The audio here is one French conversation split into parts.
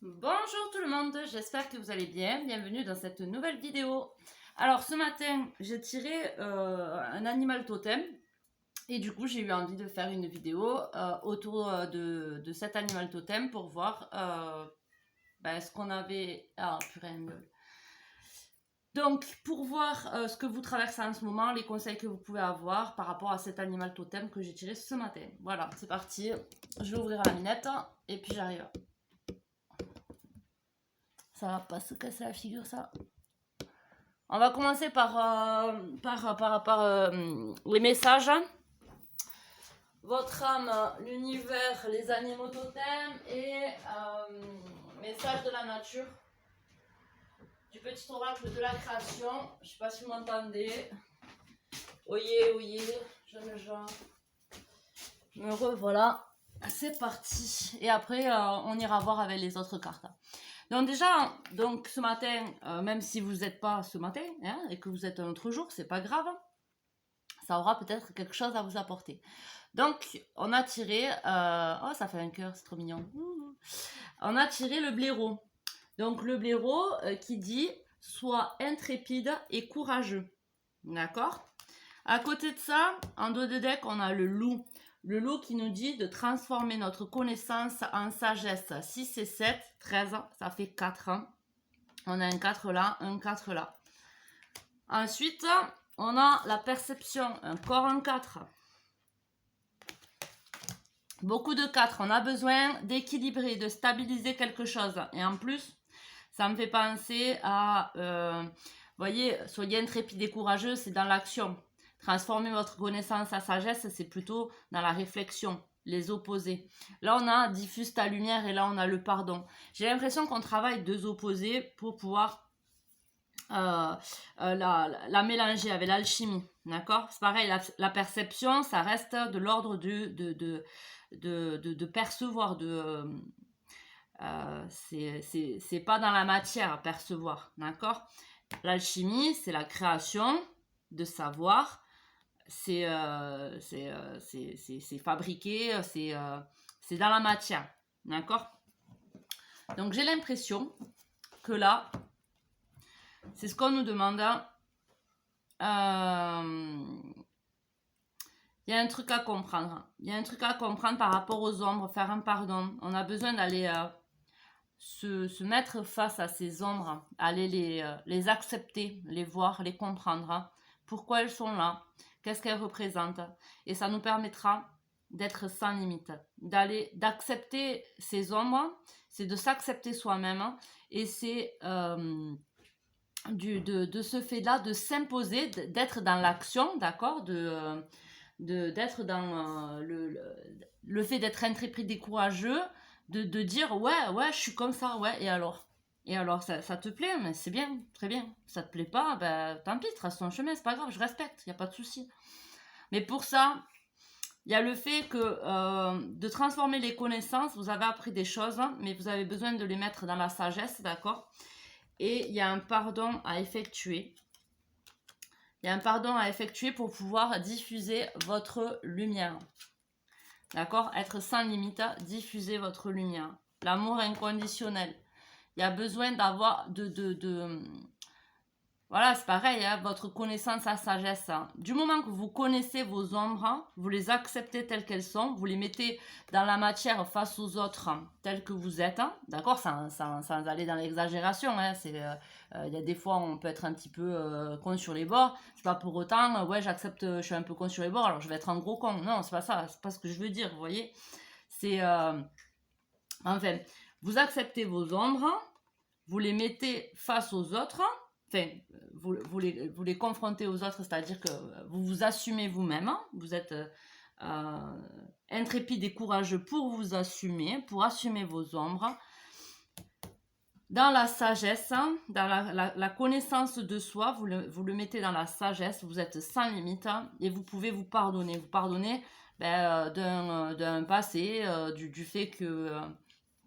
Bonjour tout le monde, j'espère que vous allez bien. Bienvenue dans cette nouvelle vidéo. Alors ce matin, j'ai tiré un animal totem et du coup j'ai eu envie de faire une vidéo autour de cet animal totem pour voir ce qu'on avait... Ah purée, donc, pour voir ce que vous traversez en ce moment, les conseils que vous pouvez avoir par rapport à cet animal totem que j'ai tiré ce matin. Voilà, c'est parti. Je vais ouvrir la minette et puis j'arrive. Ça va pas se casser la figure, ça. On va commencer par les messages. Votre âme, l'univers, les animaux totems et message de la nature. Du petit oracle de la création. Je sais pas si vous m'entendez. Oyez, oyez, je me revoilà. C'est parti. Et après, on ira voir avec les autres cartes. Donc déjà, donc ce matin, même si vous n'êtes pas ce matin hein, et que vous êtes un autre jour, c'est pas grave. Ça aura peut-être quelque chose à vous apporter. Donc, on a tiré... oh, ça fait un cœur, c'est trop mignon. On a tiré le blaireau. Donc, le blaireau qui dit « Sois intrépide et courageux ». D'accord. À côté de ça, en dos de deck, on a le loup. Le loup qui nous dit de transformer notre connaissance en sagesse. 6 et 7, 13, ça fait 4. On a un 4 là, un 4 là. Ensuite, on a la perception, encore un 4. Beaucoup de 4. On a besoin d'équilibrer, de stabiliser quelque chose. Et en plus, ça me fait penser à... voyez, soyez intrépide et courageux, c'est dans l'action. Transformer votre connaissance en sagesse, c'est plutôt dans la réflexion, les opposés. Là, on a diffuse ta lumière et là, on a le pardon. J'ai l'impression qu'on travaille deux opposés pour pouvoir la mélanger avec l'alchimie. D'accord. C'est pareil, la perception, ça reste de l'ordre de percevoir, c'est pas dans la matière à percevoir, d'accord. L'alchimie, c'est la création de savoir, c'est fabriqué, c'est dans la matière, d'accord. Donc j'ai l'impression que là, c'est ce qu'on nous demande. Il y a un truc à comprendre. Il y a un truc à comprendre par rapport aux ombres, faire un pardon. On a besoin d'aller se mettre face à ces ombres, aller les accepter, les voir, les comprendre. Pourquoi elles sont là, qu'est-ce qu'elles représentent. Et ça nous permettra d'être sans limite, d'accepter ces ombres, c'est de s'accepter soi-même. Et c'est de ce fait-là, de s'imposer, d'être dans l'action, d'accord, d'être dans le fait d'être intrépide et courageux, de dire ouais, je suis comme ça, ouais, et alors, ça te plaît, mais c'est bien, très bien. Ça te plaît pas, ben tant pis, trace ton chemin, c'est pas grave, je respecte, il n'y a pas de souci. Mais pour ça, il y a le fait que de transformer les connaissances, vous avez appris des choses, mais vous avez besoin de les mettre dans la sagesse, d'accord. Et il y a un pardon à effectuer. Il y a un pardon à effectuer pour pouvoir diffuser votre lumière. D'accord. Être sans limite, diffuser votre lumière. L'amour inconditionnel. Il y a besoin d'avoir voilà, c'est pareil, hein, votre connaissance à sagesse. Hein. Du moment que vous connaissez vos ombres, hein, vous les acceptez telles qu'elles sont, vous les mettez dans la matière face aux autres hein, telles que vous êtes, hein, d'accord, sans aller dans l'exagération. Hein, y a des fois, on peut être un petit peu con sur les bords. C'est pas pour autant, ouais, j'accepte, je suis un peu con sur les bords, alors je vais être un gros con. Non, c'est pas ça, c'est pas ce que je veux dire, vous voyez. C'est, enfin, vous acceptez vos ombres, vous les mettez face aux autres, enfin, vous les confrontez aux autres, c'est-à-dire que vous vous assumez vous-même, hein, vous êtes intrépide et courageux pour vous assumer, pour assumer vos ombres, dans la sagesse, hein, dans la connaissance de soi, vous le mettez dans la sagesse, vous êtes sans limite, hein, et vous pouvez vous pardonner d'un passé, du fait que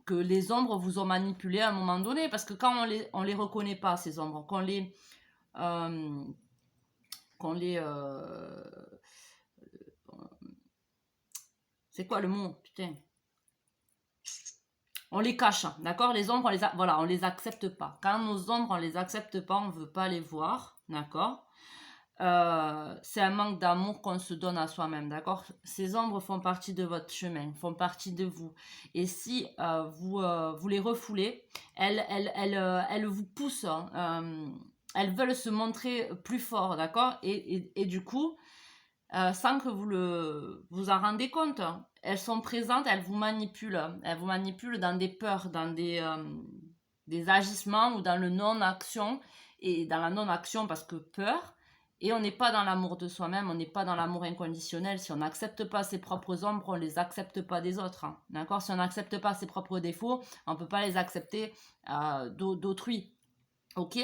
les ombres vous ont manipulé à un moment donné, parce que quand on les reconnaît pas, ces ombres, euh, c'est quoi le mot, putain, on les cache, d'accord? Les ombres, voilà, on les accepte pas. Quand nos ombres, on les accepte pas, on veut pas les voir, d'accord? C'est un manque d'amour qu'on se donne à soi-même, d'accord? Ces ombres font partie de votre chemin, font partie de vous. Et si vous les refoulez, elles vous poussent, elles veulent se montrer plus fort, d'accord? Et du coup, sans que vous en rendez compte, elles sont présentes, elles vous manipulent dans des peurs, dans des agissements ou dans le non-action, et dans la non-action parce que peur. Et on n'est pas dans l'amour de soi-même, on n'est pas dans l'amour inconditionnel. Si on n'accepte pas ses propres ombres, on ne les accepte pas des autres. Hein, d'accord? Si on n'accepte pas ses propres défauts, on ne peut pas les accepter d'autrui. Ok?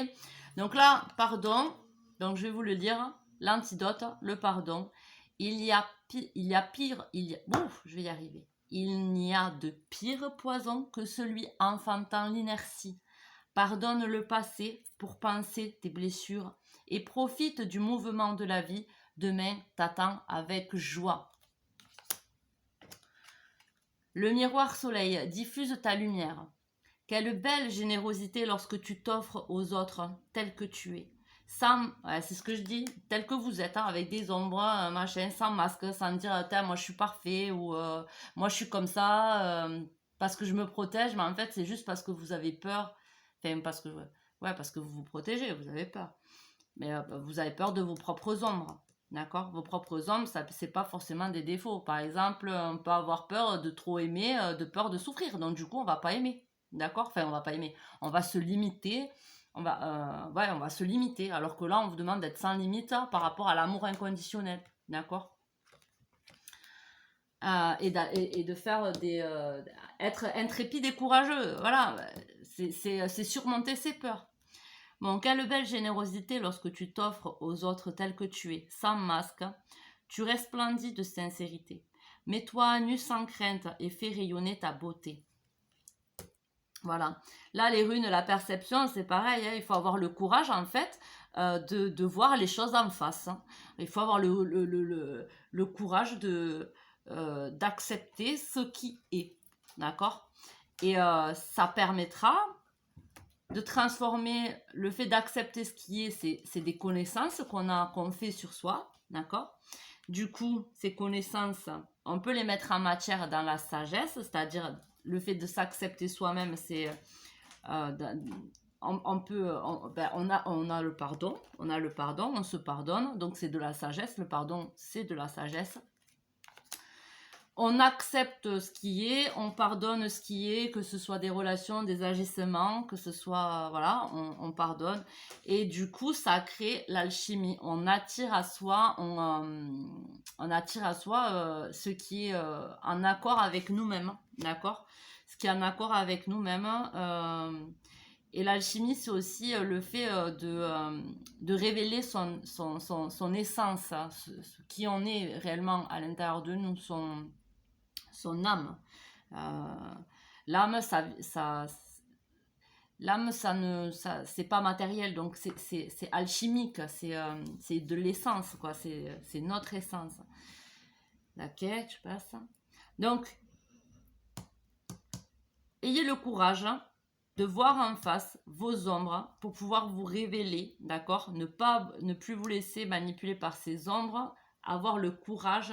Donc là, pardon. Donc je vais vous le dire. L'antidote, le pardon. Il y a pire. Je vais y arriver. Il n'y a de pire poison que celui enfantant l'inertie. Pardonne le passé pour penser tes blessures et profite du mouvement de la vie. Demain t'attend avec joie. Le miroir soleil diffuse ta lumière. Quelle belle générosité lorsque tu t'offres aux autres tel que tu es. C'est ce que je dis, tel que vous êtes, hein, avec des ombres, machin, sans masque, sans dire moi je suis parfait ou moi je suis comme ça parce que je me protège, mais en fait c'est juste parce que vous avez peur. Enfin, parce que vous vous protégez, vous avez peur. Mais vous avez peur de vos propres ombres, d'accord? Vos propres ombres, ça, c'est pas forcément des défauts. Par exemple, on peut avoir peur de trop aimer, de peur de souffrir. Donc du coup, on va pas aimer, d'accord? Enfin, on va pas aimer. On va se limiter. On va se limiter. Alors que là, on vous demande d'être sans limite par rapport à l'amour inconditionnel, d'accord? Et de faire être intrépide et courageux. Voilà, c'est surmonter ses peurs. Bon, quelle belle générosité lorsque tu t'offres aux autres tel que tu es, sans masque. Tu resplendis de sincérité. Mets-toi à nu sans crainte et fais rayonner ta beauté. Voilà. Là, les runes, la perception, c'est pareil. Hein, il faut avoir le courage, en fait, de voir les choses en face. Hein. Il faut avoir le courage d'accepter ce qui est. D'accord? Et ça permettra de transformer le fait d'accepter ce qui est, c'est des connaissances qu'on fait sur soi, d'accord? Du coup, ces connaissances, on peut les mettre en matière dans la sagesse, c'est-à-dire le fait de s'accepter soi-même, c'est on a le pardon, on se pardonne, donc c'est de la sagesse, le pardon c'est de la sagesse. On accepte ce qui est, on pardonne ce qui est, que ce soit des relations, des agissements, que ce soit, voilà, on pardonne. Et du coup, ça crée l'alchimie. On attire à soi, ce qui est en accord avec nous-mêmes, d'accord? Ce qui est en accord avec nous-mêmes. Et l'alchimie, c'est aussi le fait de révéler son essence, hein, ce qui en est réellement à l'intérieur de nous, son âme. L'âme, c'est pas matériel, donc c'est alchimique, c'est de l'essence, quoi. C'est notre essence. D'accord, tu passes. Donc, ayez le courage de voir en face vos ombres pour pouvoir vous révéler, d'accord? Ne plus vous laisser manipuler par ces ombres, avoir le courage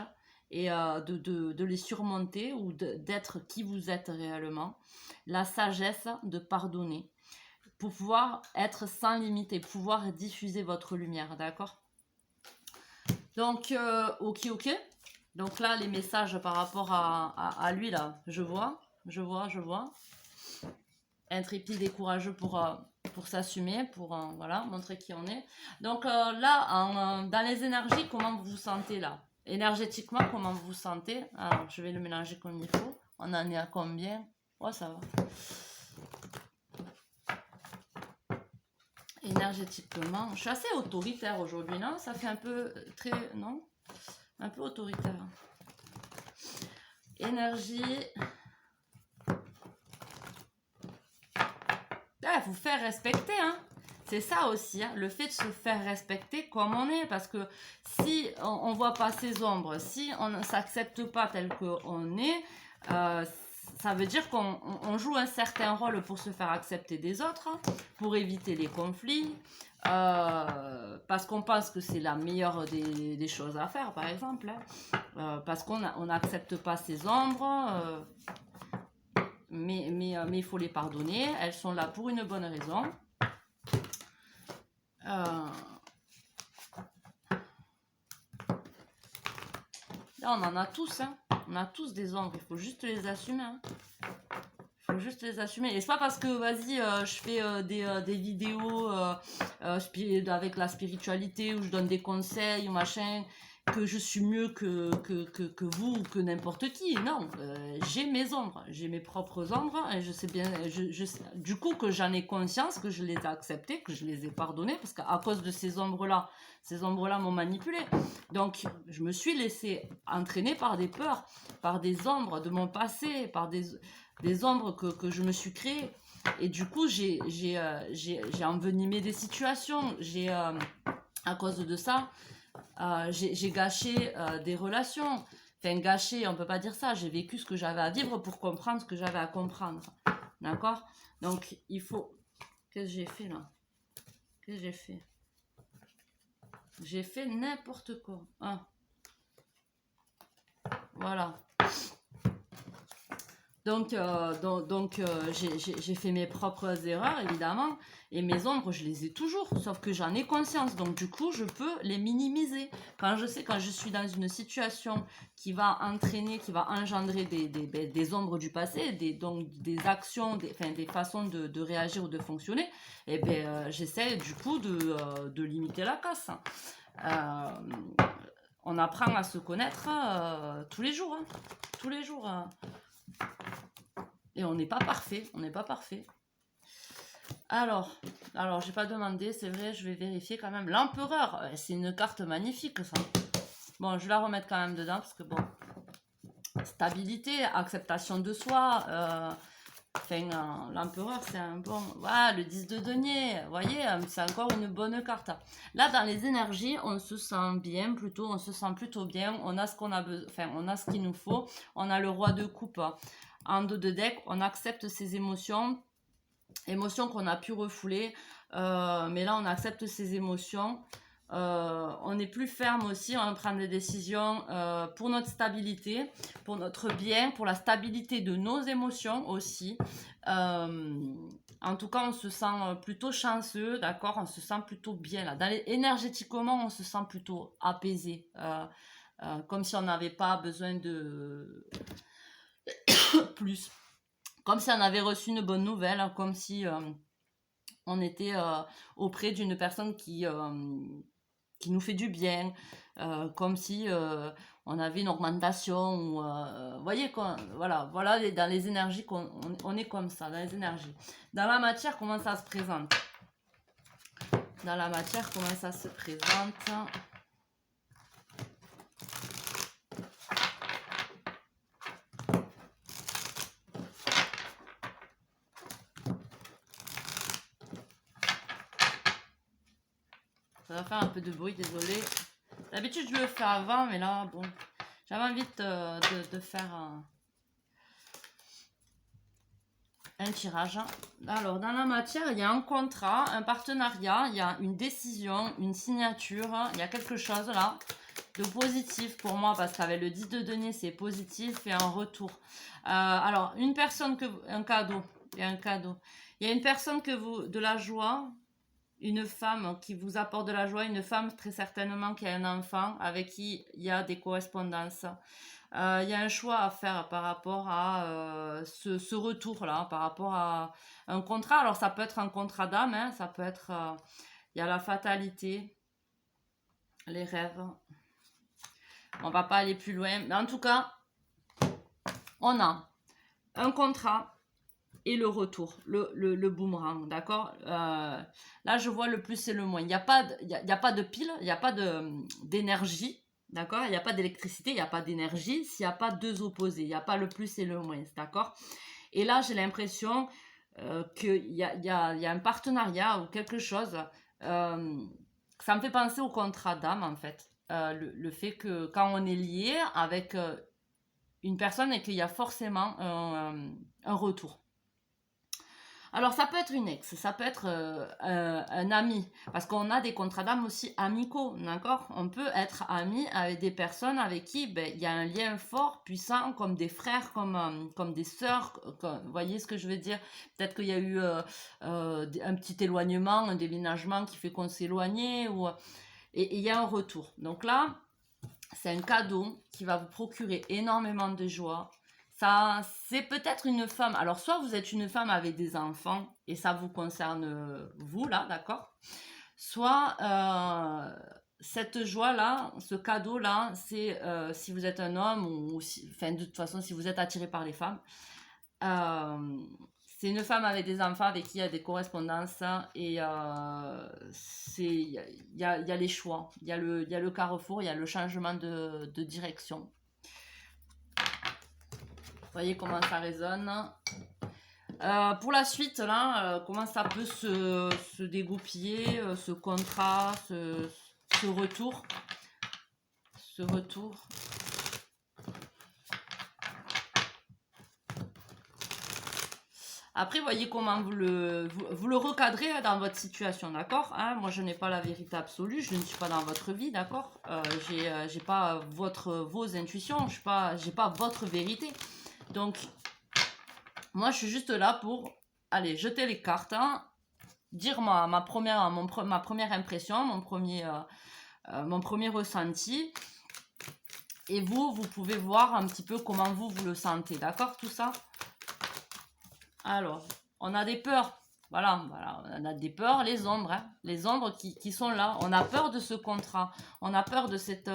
et de les surmonter ou d'être qui vous êtes réellement. La sagesse de pardonner pour pouvoir être sans limite et pouvoir diffuser votre lumière, d'accord? Donc, ok. Donc là, les messages par rapport à lui, là, je vois. Intrépide et courageux pour s'assumer, pour voilà, montrer qui on est. Donc là, dans les énergies, comment vous vous sentez là? Énergétiquement, comment vous vous sentez? Alors, je vais le mélanger comme il faut. On en est à combien? Oh, ça va. Énergétiquement, je suis assez autoritaire aujourd'hui, non? Ça fait un peu très... Non? Un peu autoritaire. Énergie... Il faut faire respecter, hein. C'est ça aussi, hein, le fait de se faire respecter comme on est, parce que si on ne voit pas ses ombres, si on ne s'accepte pas tel qu'on est, ça veut dire qu'on joue un certain rôle pour se faire accepter des autres, pour éviter les conflits, parce qu'on pense que c'est la meilleure des choses à faire, par exemple, hein. Parce qu'on n'accepte pas ses ombres, mais il faut les pardonner, elles sont là pour une bonne raison. Là, on en a tous, hein. On a tous des ombres, il faut juste les assumer, hein. Faut juste les assumer. Et c'est pas parce que, vas-y, je fais des vidéos avec la spiritualité où je donne des conseils ou machin, que je suis mieux que vous ou que n'importe qui. Non, j'ai mes ombres, j'ai mes propres ombres et je sais bien, du coup que j'en ai conscience, que je les ai acceptées, que je les ai pardonnées parce qu'à cause de ces ombres-là m'ont manipulée. Donc, je me suis laissée entraîner par des peurs, par des ombres de mon passé, par des ombres que je me suis créées. Et du coup, j'ai envenimé des situations. À cause de ça, j'ai gâché des relations. Enfin, gâché, on peut pas dire ça. J'ai vécu ce que j'avais à vivre pour comprendre ce que j'avais à comprendre. D'accord? Donc, il faut... Qu'est-ce que j'ai fait là? Qu'est-ce que j'ai fait? J'ai fait n'importe quoi. Ah. Voilà. Donc, j'ai fait mes propres erreurs, évidemment, et mes ombres, je les ai toujours, sauf que j'en ai conscience. Donc, du coup, je peux les minimiser. Quand je suis dans une situation qui va entraîner, qui va engendrer des ombres du passé, donc des actions, des façons de réagir ou de fonctionner, et ben, j'essaie du coup de limiter la casse. On apprend à se connaître tous les jours. Hein. Tous les jours. Et on n'est pas parfait, on n'est pas parfait. Alors, j'ai pas demandé, c'est vrai, je vais vérifier quand même. L'empereur, c'est une carte magnifique, ça. Bon, je vais la remettre quand même dedans, parce que bon... Stabilité, acceptation de soi... l'empereur, c'est un bon... Voilà, le 10 de denier, vous voyez, c'est encore une bonne carte. Là, dans les énergies, on se sent bien, plutôt, on se sent plutôt bien. On a ce qu'on a besoin, enfin, on a ce qu'il nous faut. On a le roi de coupe en dos de deck. On accepte ses émotions qu'on a pu refouler. Mais là, on accepte ses émotions. On est plus ferme aussi, on prend des décisions pour notre stabilité, pour notre bien, pour la stabilité de nos émotions aussi. En tout cas, on se sent plutôt chanceux, d'accord, on se sent plutôt bien là. Énergétiquement, on se sent plutôt apaisé, comme si on n'avait pas besoin de plus, comme si on avait reçu une bonne nouvelle, hein, comme si on était auprès d'une personne qui nous fait du bien, comme si on avait une augmentation, ou, vous voyez quoi, voilà, dans les énergies, on est comme ça, dans les énergies. Dans la matière, comment ça se présente? Dans la matière, comment ça se présente? Ça va faire un peu de bruit, désolé. D'habitude, je le fais avant, mais là, bon, j'avais envie de faire un tirage. Alors, dans la matière, il y a un contrat, un partenariat, il y a une décision, une signature, il y a quelque chose là de positif pour moi, parce qu'avec le 10 de denier, c'est positif et un retour. Alors, une personne un cadeau, il y a un cadeau. Il y a une personne de la joie, une femme qui vous apporte de la joie, une femme très certainement qui a un enfant avec qui il y a des correspondances. Il y a un choix à faire par rapport à ce retour-là, par rapport à un contrat. Alors ça peut être un contrat d'âme, hein, ça peut être... il y a la fatalité, les rêves. On va pas aller plus loin, mais en tout cas, on a un contrat et le retour, le boomerang, d'accord. Là, je vois le plus et le moins. Il n'y a pas de pile, il n'y a pas d'énergie, d'accord. Il n'y a pas d'électricité, il n'y a pas d'énergie s'il n'y a pas deux opposés. Il n'y a pas le plus et le moins, d'accord. Et là, j'ai l'impression qu'il y a un partenariat ou quelque chose. Ça me fait penser au contrat d'âme, en fait. Le fait que quand on est lié avec une personne et qu'il y a forcément un retour. Alors, ça peut être une ex, ça peut être un ami, parce qu'on a des contrats d'âme aussi amicaux, d'accord? On peut être ami avec des personnes avec qui ben, il y a un lien fort, puissant, comme des frères, comme des sœurs, vous voyez ce que je veux dire? Peut-être qu'il y a eu un petit éloignement, un déménagement qui fait qu'on s'est éloigné, et il y a un retour. Donc là, c'est un cadeau qui va vous procurer énormément de joie. Ça, c'est peut-être une femme. Alors, soit vous êtes une femme avec des enfants et ça vous concerne vous, là, d'accord? Soit cette joie-là, ce cadeau-là, c'est si vous êtes un homme ou si, enfin, de toute façon, si vous êtes attiré par les femmes. Euh, c'est une femme avec des enfants avec qui il y a des correspondances et il y a les choix, il y a le carrefour, il y a le changement de direction. Vous voyez comment ça résonne. Pour la suite, là, comment ça peut se dégoupiller, ce contrat, ce retour. Ce retour. Après, voyez comment vous le recadrez dans votre situation, d'accord, hein? Moi, je n'ai pas la vérité absolue, je ne suis pas dans votre vie, d'accord, j'ai pas vos intuitions, j'ai pas votre vérité. Donc, moi, je suis juste là pour, aller jeter les cartes, hein, dire ma première impression, mon premier ressenti. Et vous pouvez voir un petit peu comment vous le sentez, d'accord, tout ça. Alors, on a des peurs. Voilà, on a des peurs, les ombres, hein, les ombres qui sont là. On a peur de ce contrat, on a peur de cette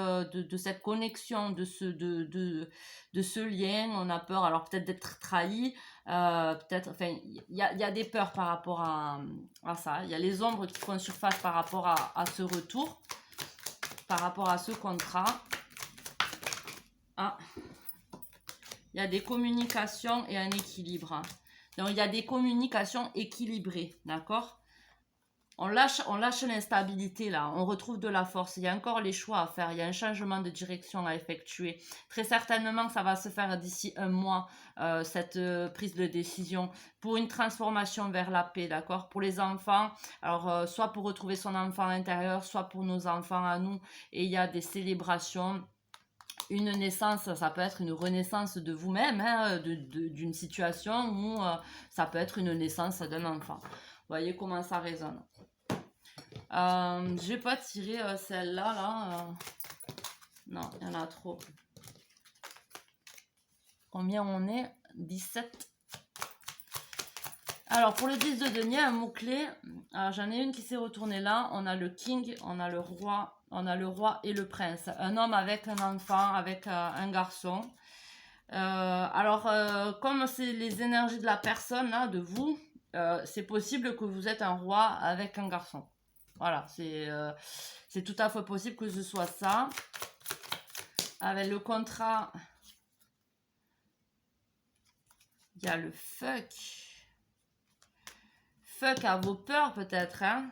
connexion, de ce lien. On a peur, alors peut-être d'être trahi, peut-être, enfin, il y a des peurs par rapport à ça. Il y a les ombres qui font surface par rapport à ce retour, par rapport à ce contrat. Ah. Il y a des communications et un équilibre, hein. Donc, il y a des communications équilibrées, d'accord? On lâche l'instabilité, là. On retrouve de la force. Il y a encore les choix à faire. Il y a un changement de direction à effectuer. Très certainement, ça va se faire d'ici un mois, cette prise de décision pour une transformation vers la paix, d'accord? Pour les enfants, alors, soit pour retrouver son enfant intérieur, soit pour nos enfants à nous. Et il y a des célébrations. Une naissance, ça peut être une renaissance de vous-même, hein, d'une situation, ou ça peut être une naissance d'un enfant. Vous voyez comment ça résonne. Je vais pas tirer celle-là, là. Non, il y en a trop. Combien on est? 17. Alors, pour le 10 de denier, un mot-clé. J'en ai une qui s'est retournée là. On a le king, on a le roi. On a le roi et le prince. Un homme avec un enfant, avec un garçon. Alors, comme c'est les énergies de la personne, là, de vous, c'est possible que vous êtes un roi avec un garçon. Voilà, c'est tout à fait possible que ce soit ça. Avec le contrat, il y a le fuck. Fuck à vos peurs, peut-être, hein.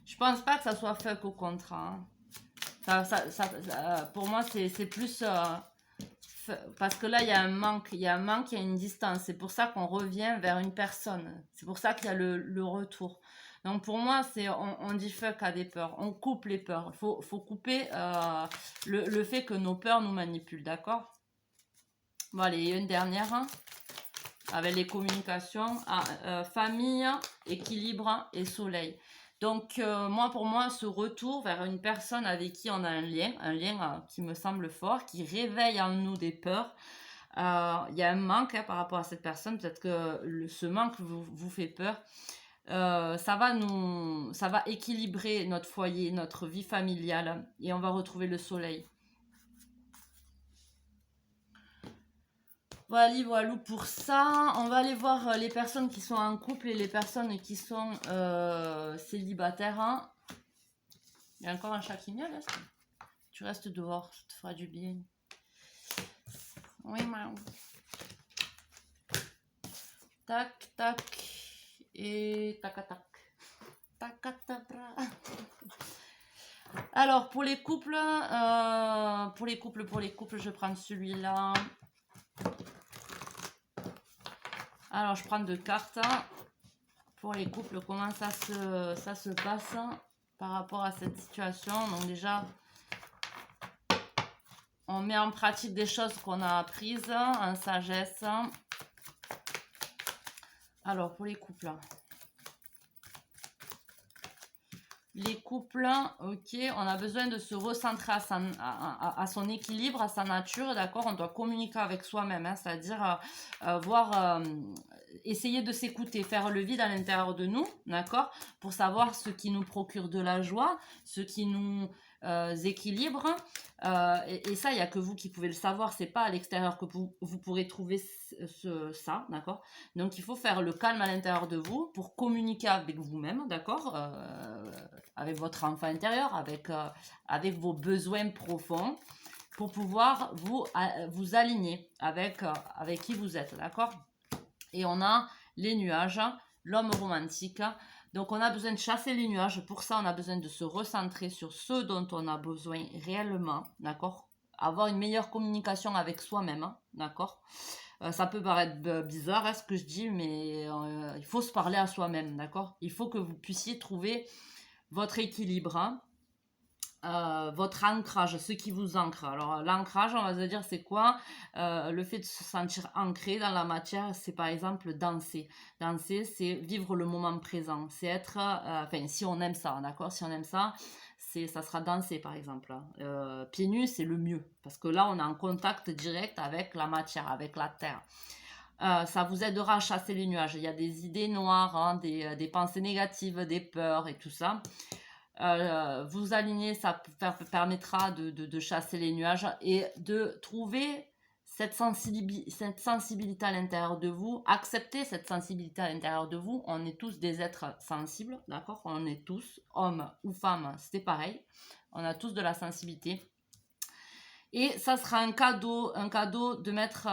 Je pense pas que ça soit fuck au contrat, hein. Pour moi, c'est plus... parce que là, il y a un manque, il y a une distance. C'est pour ça qu'on revient vers une personne. C'est pour ça qu'il y a le retour. Donc pour moi, on dit fuck à des peurs. On coupe les peurs. Faut couper le fait que nos peurs nous manipulent, d'accord? Bon, allez, une dernière, hein, avec les communications. Famille, équilibre et soleil. Donc, pour moi, ce retour vers une personne avec qui on a un lien qui me semble fort, qui réveille en nous des peurs. Il y a un manque, hein, par rapport à cette personne. Peut-être que ce manque vous fait peur. Ça va équilibrer notre foyer, notre vie familiale, et on va retrouver le soleil. Voilà pour ça. On va aller voir les personnes qui sont en couple et les personnes qui sont célibataires, hein. Il y a encore un chat qui miaule, là. Tu restes dehors, ça te fera du bien. Oui, maman. Tac, tac. Et tac, tac. Tac, tac. Alors, pour les couples, je prends celui-là. Alors, je prends 2 cartes. Pour les couples, comment ça se passe par rapport à cette situation. Donc déjà, on met en pratique des choses qu'on a apprises en sagesse. Alors, pour les couples. Les couples, ok, on a besoin de se recentrer à son équilibre, à sa nature, d'accord. On doit communiquer avec soi-même, hein, c'est-à-dire essayer de s'écouter, faire le vide à l'intérieur de nous, d'accord, pour savoir ce qui nous procure de la joie, ce qui nous équilibre. Et ça, il n'y a que vous qui pouvez le savoir, c'est pas à l'extérieur que vous pourrez trouver ça, d'accord. Donc il faut faire le calme à l'intérieur de vous pour communiquer avec vous-même, d'accord, avec votre enfant intérieur, avec vos besoins profonds, pour pouvoir vous aligner avec qui vous êtes, d'accord. Et on a les nuages, l'homme romantique. Donc on a besoin de chasser les nuages. Pour ça, on a besoin de se recentrer sur ce dont on a besoin réellement, d'accord. Avoir une meilleure communication avec soi-même, d'accord. Ça peut paraître bizarre, hein, ce que je dis, mais il faut se parler à soi-même, d'accord. Il faut que vous puissiez trouver votre équilibre, hein, votre ancrage, ce qui vous ancre. Alors l'ancrage, on va se dire, c'est quoi? Le fait de se sentir ancré dans la matière, c'est par exemple danser. Danser, c'est vivre le moment présent. C'est être, enfin, si on aime ça, d'accord? Si on aime ça, ça sera danser par exemple. Pieds nus, c'est le mieux, parce que là, on est en contact direct avec la matière, avec la terre. Ça vous aidera à chasser les nuages. Il y a des idées noires, hein, des pensées négatives, des peurs et tout ça. Vous aligner, ça permettra de chasser les nuages et de trouver cette sensibilité à l'intérieur de vous, accepter cette sensibilité à l'intérieur de vous. On est tous des êtres sensibles, d'accord. On est tous, hommes ou femmes, c'est pareil. On a tous de la sensibilité. Et ça sera un cadeau de mettre,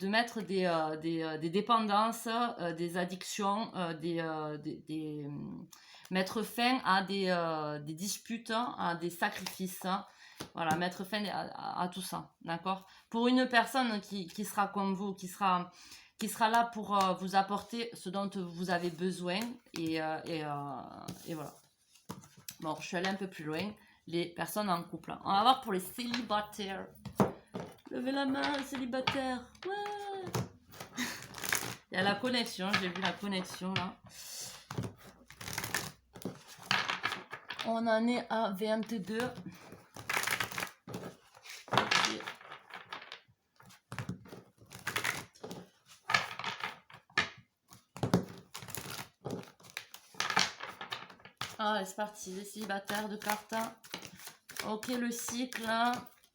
mettre des dépendances, des addictions, mettre fin à des disputes, à des sacrifices. Voilà, mettre fin à tout ça, d'accord. Pour une personne qui sera comme vous, qui sera là pour vous apporter ce dont vous avez besoin. Et voilà. Bon, je suis allée un peu plus loin. Les personnes en couple. On va voir pour les célibataires. Levez la main, célibataire. Ouais. Il y a la connexion, j'ai vu la connexion là. On en est à 22. Okay. Ah, c'est parti, les célibataires de cartes. Ok, le cycle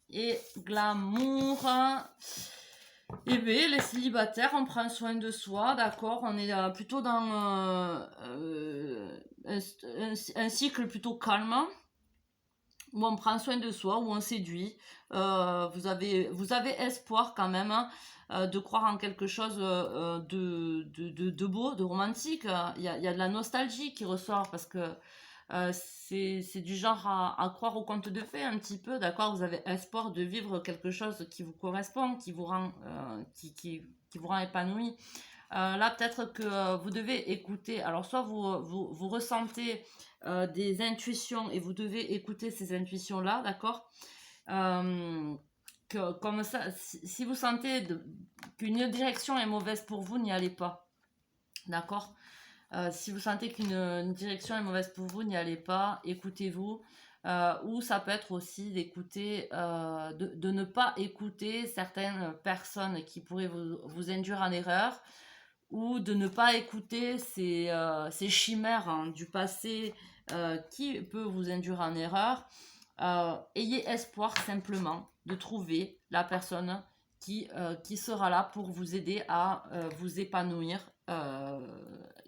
et glamour. Et bien, les célibataires, on prend soin de soi, d'accord. On est plutôt dans un cycle plutôt calme, où on prend soin de soi, où on séduit. Vous avez espoir quand même, hein, de croire en quelque chose de beau, de romantique. Il y a de la nostalgie qui ressort parce que c'est du genre à croire au conte de fées un petit peu, d'accord. Vous avez espoir de vivre quelque chose qui vous correspond, qui vous rend, qui vous rend épanoui. Là, peut-être que vous devez écouter. Alors, soit vous ressentez des intuitions et vous devez écouter ces intuitions-là, d'accord. Comme ça, si vous sentez qu'une direction est mauvaise pour vous, n'y allez pas, d'accord. Si vous sentez qu'une direction est mauvaise pour vous, n'y allez pas, écoutez-vous. Ou ça peut être aussi d'écouter, de ne pas écouter certaines personnes qui pourraient vous induire en erreur, ou de ne pas écouter ces chimères, hein, du passé, qui peut vous induire en erreur. Ayez espoir simplement de trouver la personne qui sera là pour vous aider à vous épanouir,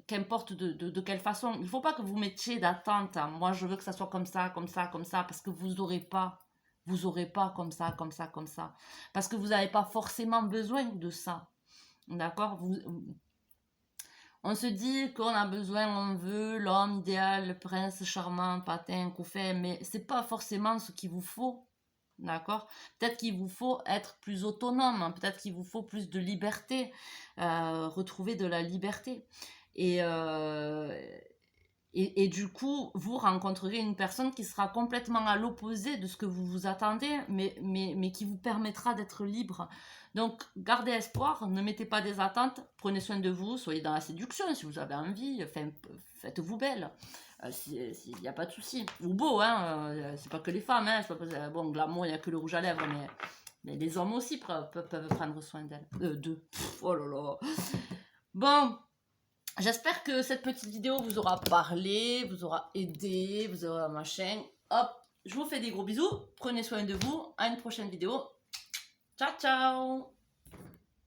qu'importe de quelle façon. Il ne faut pas que vous mettiez d'attente, hein. Moi, je veux que ça soit comme ça, comme ça, comme ça, parce que vous n'aurez pas. Vous n'aurez pas comme ça, comme ça, comme ça. Parce que vous n'avez pas forcément besoin de ça. D'accord. On se dit qu'on a besoin, on veut l'homme idéal, le prince charmant, patin, couffin, mais c'est pas forcément ce qu'il vous faut, d'accord? Peut-être qu'il vous faut être plus autonome, hein, peut-être qu'il vous faut plus de liberté, retrouver de la liberté. Et, euh, et du coup, vous rencontrerez une personne qui sera complètement à l'opposé de ce que vous vous attendez, mais qui vous permettra d'être libre. Donc, gardez espoir, ne mettez pas des attentes, prenez soin de vous, soyez dans la séduction si vous avez envie, enfin, faites-vous belle. Il n'y a pas de souci. Ou beau, hein, c'est pas que les femmes, hein, c'est pas, bon, glamour, il n'y a que le rouge à lèvres, mais les hommes aussi peuvent prendre soin d'eux. Oh là là. Bon. J'espère que cette petite vidéo vous aura parlé, vous aura aidé, vous aura machin. Hop, je vous fais des gros bisous. Prenez soin de vous. À une prochaine vidéo. Ciao, ciao!